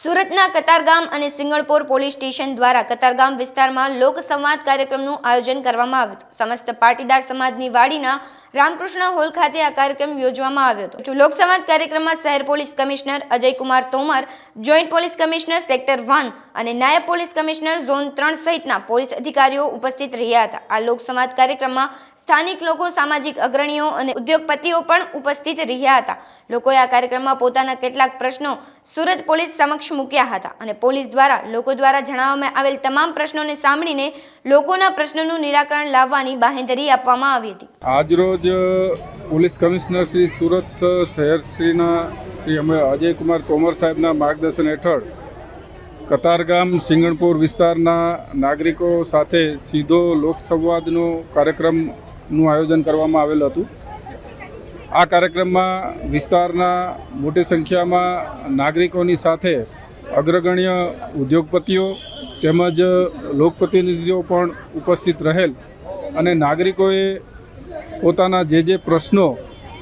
સુરતના કતારગામ અને Singanpor police station દ્વારા કતારગામ વિસ્તારમાં લોક સંવાદ કાર્યક્રમનું આયોજન કરવામાં આવ્યું હતું। સમસ્ત પાટીદાર સમાજની વાડીના રામકૃષ્ણ હોલ ખાતે આ કાર્યક્રમ યોજવામાં આવ્યો હતો। લોક સંવાદ કાર્યક્રમમાં શહેર police commissioner Ajaykumar Tomar, joint police commissioner sector 1 અને નાયબ પોલીસ કમિશનર ઝોન 3 સહિતના પોલીસ અધિકારીઓ ઉપસ્થિત રહ્યા હતા। આ લોક સંવાદ કાર્યક્રમમાં સ્થાનિક લોકો, સામાજિક અગ્રણીઓ અને ઉદ્યોગપતિઓ પણ ઉપસ્થિત રહ્યા હતા। લોકોએ આ કાર્યક્રમમાં પોતાના કેટલાક પ્રશ્નો સુરત પોલીસ સમક્ષ મૂક્યા હતા અને પોલીસ દ્વારા લોકો દ્વારા જણાવવામાં આવેલ તમામ પ્રશ્નોને સાંભળીને લોકોના પ્રશ્નોનું નિરાકરણ લાવવાની બાંહેધરી આપવામાં આવી હતી। આજરોજ પોલીસ કમિશનર શ્રી સુરત શહેર શ્રી અજયકુમાર તોમર સાહેબના માર્ગદર્શન હેઠળ કતારગામ સિંગણપુર વિસ્તારના નાગરિકો સાથે સીધો લોકસંવાદનો કાર્યક્રમનું આયોજન કરવામાં આવેલ હતું। આ કાર્યક્રમમાં વિસ્તારના મોટી સંખ્યામાં નાગરિકોની સાથે અગ્રગણ્ય ઉદ્યોગપતિઓ તેમજ લોકપ્રતિનિધિઓ પણ ઉપસ્થિત રહેલ અને નાગરિકોએ પોતાના જે પ્રશ્નો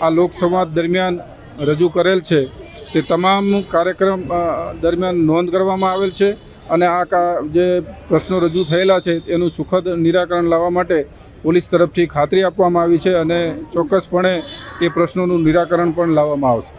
આ લોકસંવાદ દરમિયાન રજૂ કરેલ છે તે તમામ કાર્યક્રમ દરમિયાન નોંધ કરવામાં આવેલ છે અને આ જે પ્રશ્નો રજૂ થયેલા છે એનું સુખદ નિરાકરણ લાવવા માટે પોલીસ તરફથી ખાતરી આપવામાં આવી છે અને ચોક્કસપણે એ પ્રશ્નોનું નિરાકરણ પણ લાવવામાં આવશે।